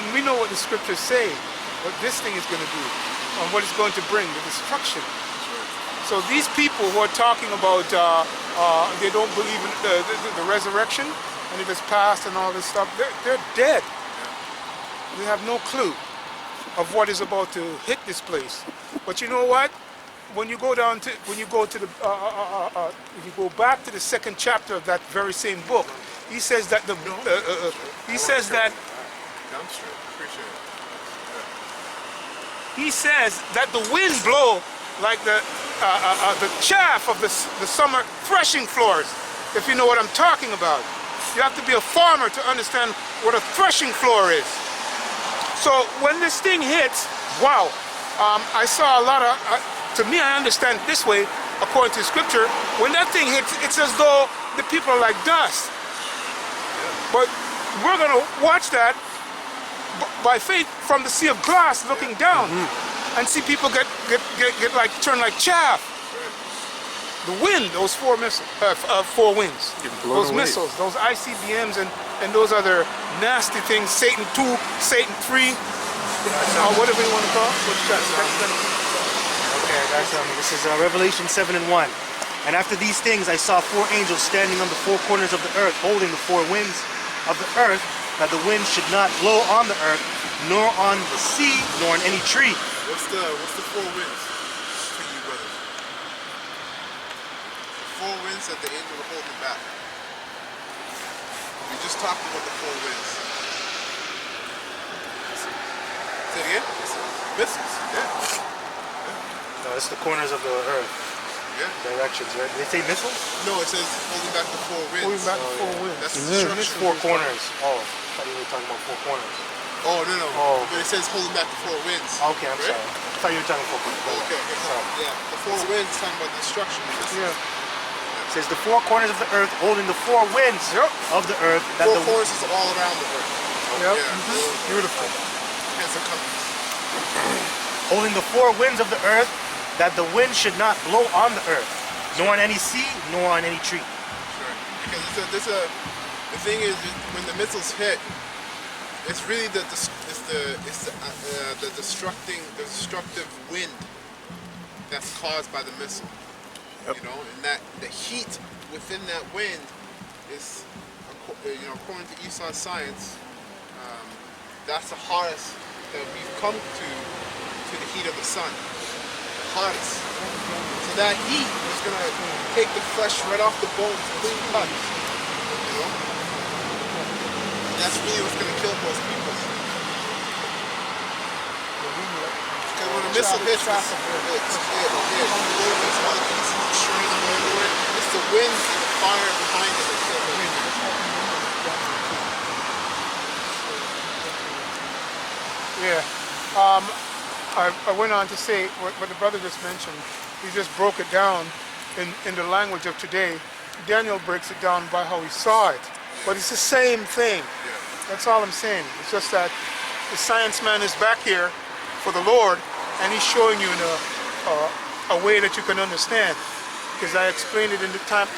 And we know what the scriptures say, what this thing is going to do, and what it's going to bring, the destruction. So these people who are talking about they don't believe in the resurrection, and if it's past and all this stuff, they're dead. They have no clue of what is about to hit this place. But you know what? When you go down to, when you go to the, if you go back to the second chapter of that very same book, he says that the, he says that the wind blow like the chaff of the summer threshing floors. If you know what I'm talking about, you have to be a farmer to understand what a threshing floor is. So when this thing hits, wow! I saw a lot of. To me, I understand it this way, according to scripture. When that thing hits, it's as though the people are like dust. But we're going to watch that by faith from the sea of glass, looking down, and see people get like turn like chaff. The wind, those four winds, those missiles, those ICBMs, and those other nasty things. Satan 2, Satan 3, whatever you want to call it. Okay, this is Revelation 7 and 1. And after these things I saw four angels standing on the four corners of the earth, holding the four winds of the earth, that the wind should not blow on the earth, nor on the sea, nor on any tree. What's the four winds for you, brothers? The four winds that the angels are holding back. We just talked about the four winds. Say it again? Missiles, yeah. No, it's the corners of the earth. Yeah. Directions, right? Did they say missiles? No, it says holding back the four winds. Holding back the four winds. That's the destruction. Four corners. Oh, I thought you were talking about four corners. Oh, no. Oh. But it says holding back the four winds. Okay, I'm sorry. I thought you were talking about four corners. Okay, sorry. Yeah, the four winds is talking about destruction. Yeah. It says the four corners of the earth, holding the four winds of the earth. That four corners is all around the earth. Yep. Yeah. Beautiful. Hence the compass. Holding the four winds of the earth, that the wind should not blow on the earth, nor on any sea, nor on any tree. Sure. Because the thing is, when the missiles hit, it's really the destructive wind that's caused by the missile. Yep. You know, and that the heat within that wind is, according to Esau's science, that's the hottest that we've come to the heat of the sun. Hottest. So that heat is going to take the flesh right off the bones, clean cut. You know? And that's really what's going to kill most people. Because when a missile hits, it blows all the pieces and shreds them everywhere. It's the wind and the fire behind it that kills them. Yeah. I went on to say what the brother just mentioned. He just broke it down in the language of today. Daniel breaks it down by how he saw it, but it's the same thing. That's all I'm saying. It's just that the science man is back here for the Lord, and he's showing you in a way that you can understand. Because I explained it in the type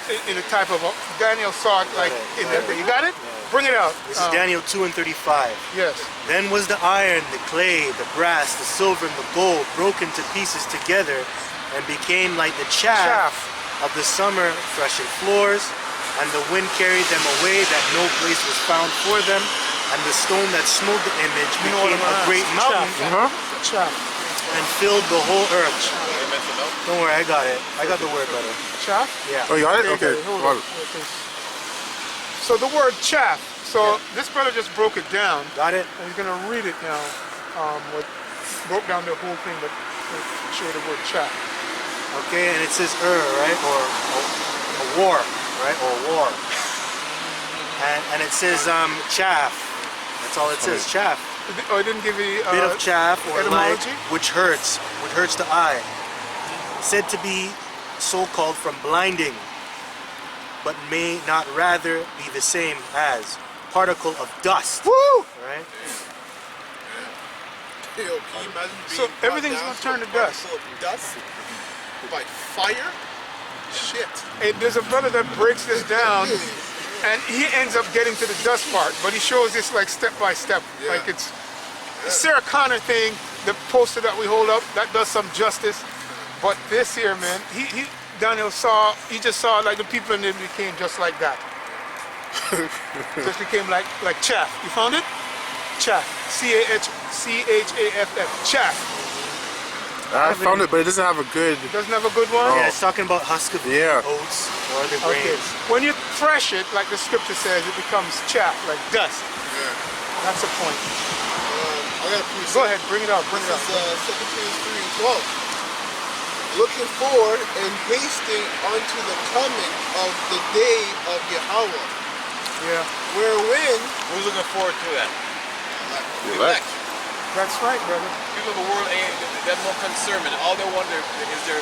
of Daniel saw it like in that way. You got it? Bring it out. This is Daniel 2 and 35. Yes. Then was the iron, the clay, the brass, the silver, and the gold broken to pieces together, and became like the chaff of the summer threshing floors, and the wind carried them away, that no place was found for them, and the stone that smote the image became a great mountain, and filled the whole earth. Don't worry, I got it. I got the word better. Chaff? Yeah. Oh, you got it? Okay. So the word chaff. So this brother just broke it down. Got it? And he's going to read it now. Broke down the whole thing, but show the word chaff. Okay, and it says right? Or a war, right? Or war. And it says chaff. That's all it says, chaff. Oh, it didn't give you bit of chaff or light, etymology? which hurts the eye. Said to be so called from blinding, but may not rather be the same as particle of dust. Woo! Right? Yo, can you imagine being so everything's going to turn to dust. Dust? By fire? Shit. Hey, there's a brother that breaks this down, and he ends up getting to the dust part, but he shows this like step by step, like it's Sarah Connor thing, the poster that we hold up, that does some justice. But this here, man, Daniel saw, he just saw like the people and they became just like that. Just became like chaff. You found it? Chaff. C-H-A-F-F. Chaff. I found it, but it doesn't have a good. It doesn't have a good one? Yeah, it's talking about husk of oats or other Okay. grains. When you thresh it, like the scripture says, it becomes chaff, like dust. Yeah. That's the point. I got a precept. Go ahead, bring it up, bring it This up. is 2 Corinthians 3:12. Looking forward and hasting unto the coming of the day of Yahawah, Yeah, wherein Who's looking forward to that? The Elect. elect. that's right, brother. People of the world ain't, they have no concern, and all they wonder is their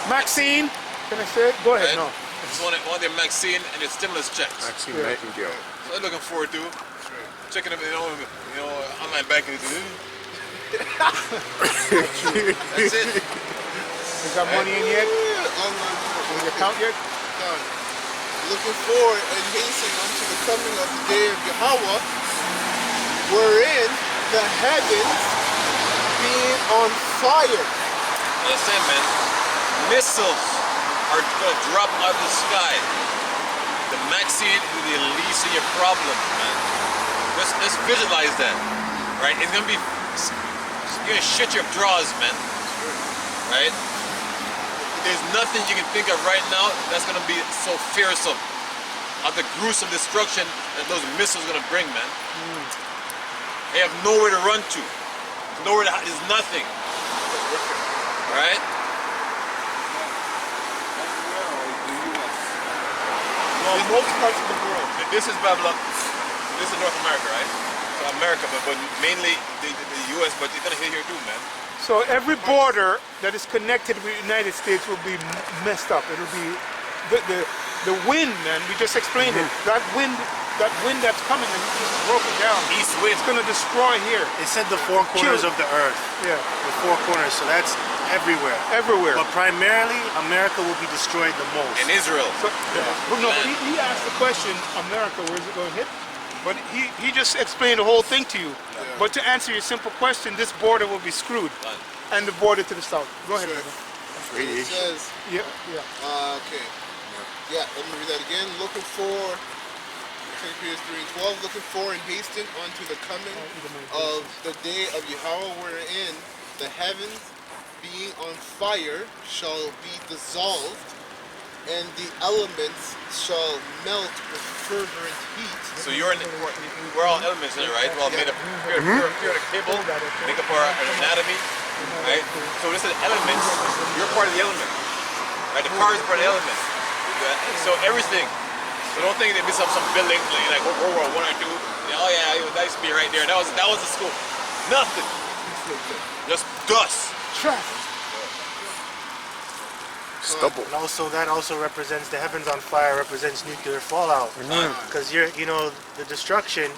Maxine, can I say it? Go ahead, right? no. Just want their Maxine and their stimulus checks. Maxine Yeah. Nightingale. So they're looking forward to checking them, online banking. That's it. You got money in yet? In your account yet? done. Looking forward and hastening unto the coming of the day of Yahawah, wherein the heavens being on fire. Understand, man? Missiles are gonna drop out of the sky. The Maxine is the least of your problems, man. Let's visualize that, right? It's gonna be, you're gonna shit your drawers, man. Right? There's nothing you can think of right now that's gonna be so fearsome of the gruesome destruction that those missiles are gonna bring, man. They have nowhere to run to. There's nothing. Right? Well, most parts of the world. This is Babylon. This is North America, right? So America, but mainly the U.S. But you're gonna hit here too, man. So every border that is connected with the United States will be messed up. It'll be the wind, man. We just explained it. That wind that's coming, and you just broke it down. East wind. It's gonna destroy here. It said the four corners of the earth. Yeah, The four corners, so that's everywhere. everywhere. But primarily, America will be destroyed the most. In Israel. Well, no, but he asked the question, America, where is it going to hit? But he just explained the whole thing to you. But to answer your simple question, this border will be screwed. Done. And the border to the south. Go ahead, Sure. brother. It says, Yeah. okay. Yeah, let me read that again. Looking for, 2 Corinthians 3:12, looking for and hasten unto the coming of the day of Yahawah, wherein the heavens being on fire shall be dissolved, and the elements shall melt with fervent heat. So we're all elements in it, right? We're all made up. Periodic table, make up our anatomy, right? So this is elements. You're part of the element, right? The car is part of the element. So everything. So don't think there'd be some building like World War I or II. Oh yeah, that used to be right there. That was the school. Nothing. Just dust. Traffic. Stubble. And also, that also represents the heavens on fire, represents nuclear fallout. Because the destruction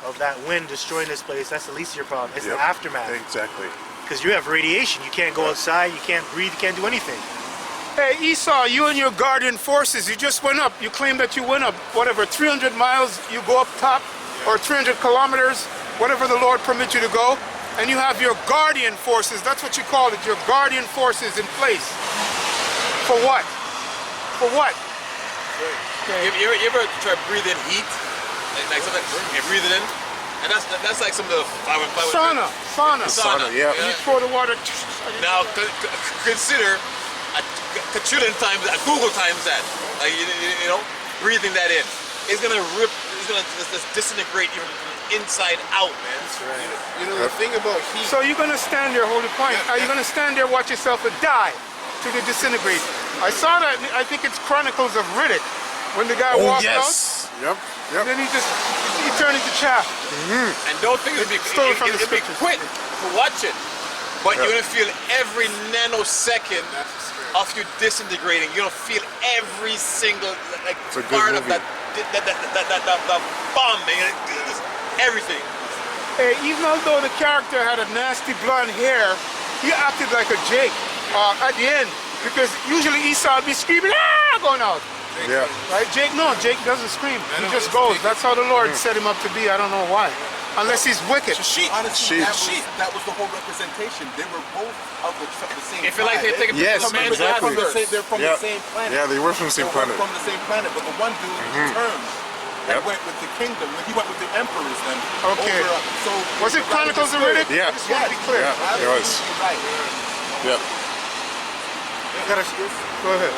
of that wind destroying this place, that's the least of your problem. It's the aftermath. Exactly. Because you have radiation. You can't go outside, you can't breathe, you can't do anything. Hey, Esau, you and your guardian forces, you just went up. You claim that you went up, whatever, 300 miles, you go up top, or 300 kilometers, whatever the Lord permits you to go, and you have your guardian forces, that's what you call it, your guardian forces in place. For what? For what? You ever try to breathe in heat? Like something, you breathe it in? And that's like some of the Sauna. Sauna, yeah. You pour the water. Now consider a quadrillion times, a Google times that, like breathing that in. It's gonna just disintegrate you from inside out, man. That's right. You know, the thing about heat, So you're gonna stand there, hold the point. Are you gonna stand there, watch yourself die till you disintegrate? I saw that. I think it's Chronicles of Riddick when the guy walked out. Yep. And then he turned into chaff. And don't think it'll be quick to watch it, but you're gonna feel every nanosecond of you disintegrating. You're gonna feel every single It's a good part of movie. that bomb, man. Everything. Hey, even although the character had a nasty blonde hair, he acted like a Jake at the end, because usually Esau would be screaming, going out. Yeah. Right? Jake doesn't scream. He just goes. That's how the Lord set him up to be. I don't know why. unless he's wicked. Sheep. Honestly, Sheep. that was the whole representation. They were both of the same If you like, they take a Yes, picture of man's exactly. glasses. They're from Yeah. the same planet. Yeah, they were from the same They were planet. from the same planet, but the one dude turned and Yep. went with the kingdom. He went with the emperors then. Okay. So Was it Chronicles of Riddick? Yeah. I just want to be clear. Yeah, it was. Absolutely right. Yep. Go ahead.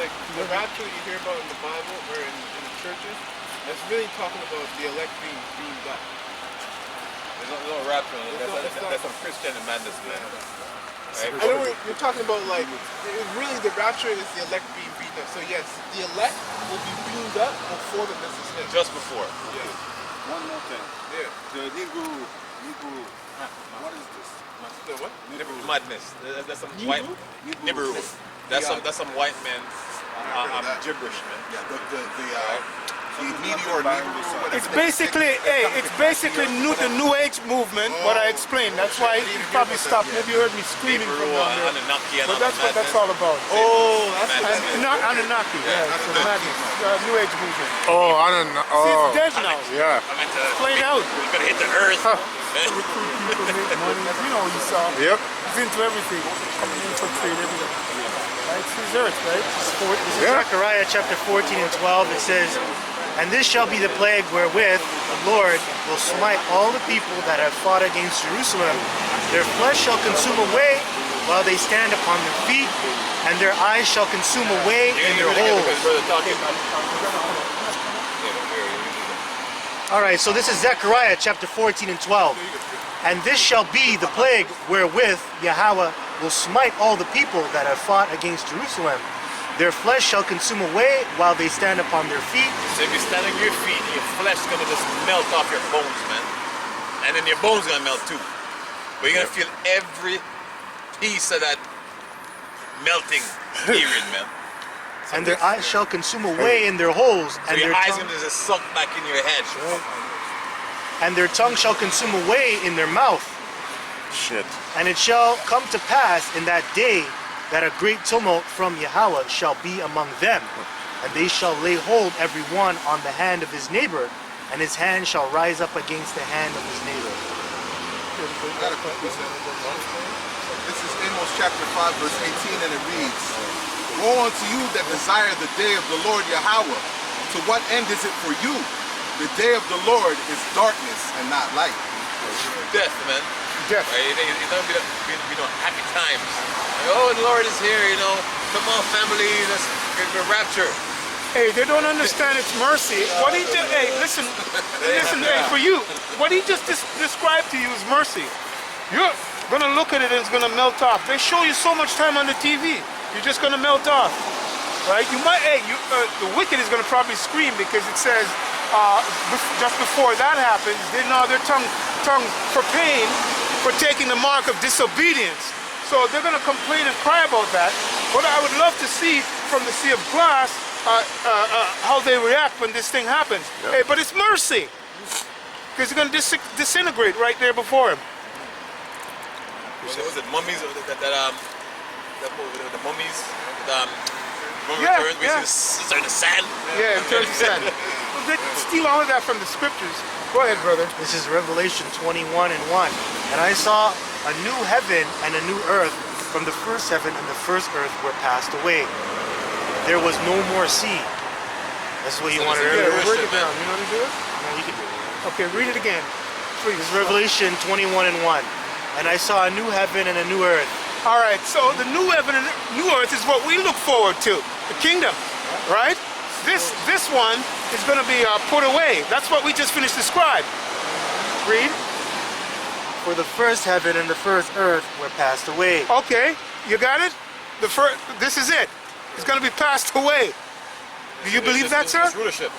Like the rapture you hear about in the Bible or in the churches, that's really talking about the elect being beamed up. There's no rapture. It's not- That's some Christian madness, man. I know you're talking about like really the rapture is the elect being beamed up. So yes, the elect will be beamed up before the message hits. Just before. Yeah. One more thing. Yeah. The Negro, what is this? The what? Madness. That's some white Nibiru. That's some white man. Gibberish, man. Yeah, the meteor Negro. It's basically, the New Age movement. What I explained. That's why you probably stopped. Maybe you heard me screaming from Nibiru down there. Anunnaki and But that's what that's all about. Oh, that's And not Anunnaki. Yeah, it's the madness. New Age movement. Oh, I don't know. See, Oh, it's dead now. yeah. It's played out. We're gonna hit the earth. Recruit people, make money. You know, you saw. Yep. He's into everything. Infiltrate everything. Right? It's his earth, right? This is Yeah. Zechariah chapter 14 and 12. It says, "And this shall be the plague wherewith the Lord will smite all the people that have fought against Jerusalem. Their flesh shall consume away while they stand upon their feet, and their eyes shall consume away in their holes." Brother talking. All right, so this is Zechariah chapter 14 and 12. "And this shall be the plague wherewith Yahawah will smite all the people that have fought against Jerusalem. Their flesh shall consume away while they stand upon their feet." So if you stand on your feet, your flesh is gonna just melt off your bones, man. And then your bones gonna melt too. But you're gonna feel every piece of that melting period, man. "And their eyes shall consume away in their holes, So and your their eyes tongue, gonna just suck back in your head. and their tongue shall consume away in their mouth. Shit. And it shall come to pass in that day that a great tumult from Yahawah shall be among them, and they shall lay hold every one on the hand of his neighbor, and his hand shall rise up against the hand of his neighbor." This is Amos chapter 5 verse 18 and it reads, "Woe unto you that desire the day of the Lord Yahawah. To what end is it for you? The day of the Lord is darkness and not light." Death, man. Death. Right? It's gonna be happy times. Like, oh, the Lord is here, you know. Come on, family, let's get the rapture. Hey, they don't understand its mercy. What he just, hey, listen, hey, for you, what he just described to you is mercy. You're gonna look at it and it's gonna melt off. They show you so much time on the TV. You're just gonna melt off, right? You might, the wicked is gonna probably scream because it says just before that happens, they know their tongue for pain for taking the mark of disobedience. So they're gonna complain and cry about that. But I would love to see from the sea of glass how they react when this thing happens. Yep. Hey, but it's mercy, because you're gonna disintegrate right there before him. Was it mummies? The mummies? Mummy Yeah, turns, yeah. it's in the sand. Yeah, in terms of sand. Well, they steal all of that from the scriptures. Go ahead, brother. This is Revelation 21 and 1. "And I saw a new heaven and a new earth, from the first heaven and the first earth were passed away. There was no more sea." That's what you So wanted this is earlier. your Break worship, it down. man. You know how to do it? No, you can do it. Okay, read it again, please. This is Revelation 21 and 1. "And I saw a new heaven and a new earth." All right, so the new heaven and new earth is what we look forward to, the kingdom, right? This one is going to be put away. That's what we just finished described. Read. "For the first heaven and the first earth were passed away." Okay, you got it? This is it. It's going to be passed away. Do you believe that, sir? It's rulership.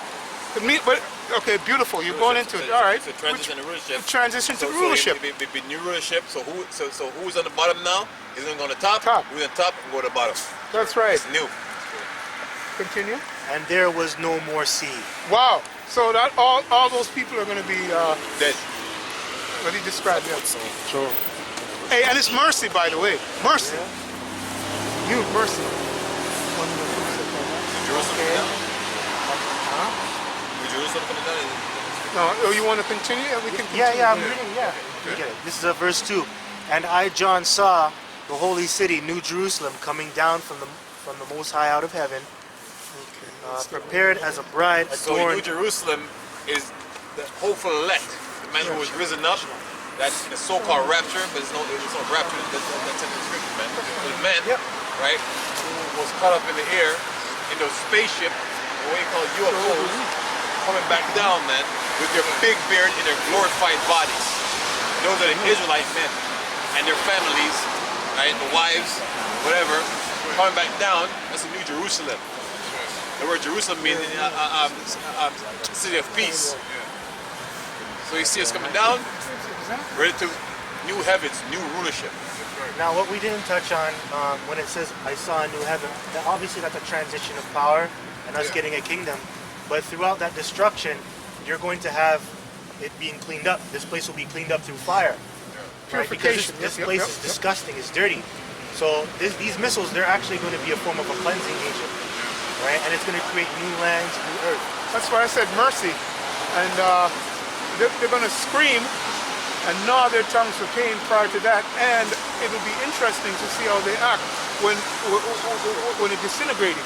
But okay, beautiful. You're going into it. All right. It's a transition to rulership. Transition to rulership. So it'd be new rulership. So who's on the bottom now? Is going to go on the top. Top. Who's on the top and go to the bottom. That's right. It's new. Continue. "And there was no more sea." Wow. So that all those people are going to be Dead. what he described. Yeah. Sure. Hey, and it's mercy, by the way. Mercy. You mercy. Jerusalem. Jerusalem coming down? No, oh, you want to continue? Yeah, we can continue. Yeah, I'm reading. Yeah, you get it. This is verse 2. And I, John, saw the holy city, New Jerusalem, coming down from the Most High out of heaven, prepared as a bride So New adorned. Jerusalem is the hopeful elect, the man who was risen up. That's the so-called rapture, but it's no rapture that's in the scripture, man. The man, right, who was caught up in the air in those spaceship, what you call UFOs, coming back down, man, with their big beard and their glorified bodies. Those are the Israelite men and their families, right, the wives, whatever, coming back down. That's the New Jerusalem. The word Jerusalem means city of peace. So you see us coming down, ready to new heavens, new rulership. Now, what we didn't touch on when it says I saw a new heaven, that obviously that's a transition of power and us getting a kingdom. But throughout that destruction, you're going to have it being cleaned up. This place will be cleaned up through fire. Right? Because this place is disgusting, it's dirty. So these missiles, they're actually going to be a form of a cleansing agent. Right? And it's going to create new lands, new earth. That's why I said mercy. And they're going to scream and gnaw their tongues for pain prior to that. And it'll be interesting to see how they act when it's disintegrating.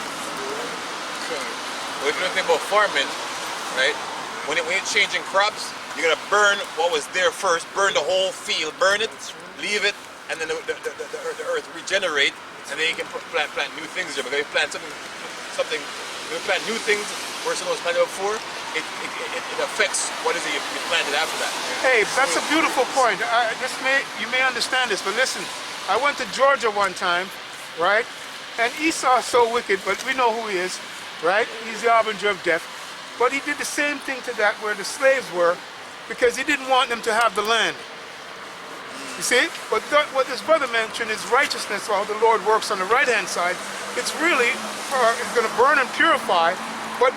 Well, if you don't think about farming, right? When you're changing crops, you're gonna burn what was there first, burn the whole field, burn it, leave it, and then the earth regenerate, and then you can plant new things there. Because you plant something, you plant new things where someone was planted before, it affects what is it you planted after that. Hey, that's a beautiful point. You may understand this, but listen, I went to Georgia one time, right? And Esau's so wicked, but we know who he is, right? He's the harbinger of death. But he did the same thing to that where the slaves were, because he didn't want them to have the land. You see? But what this brother mentioned is righteousness, while the Lord works on the right-hand side. It's really, it's going to burn and purify, but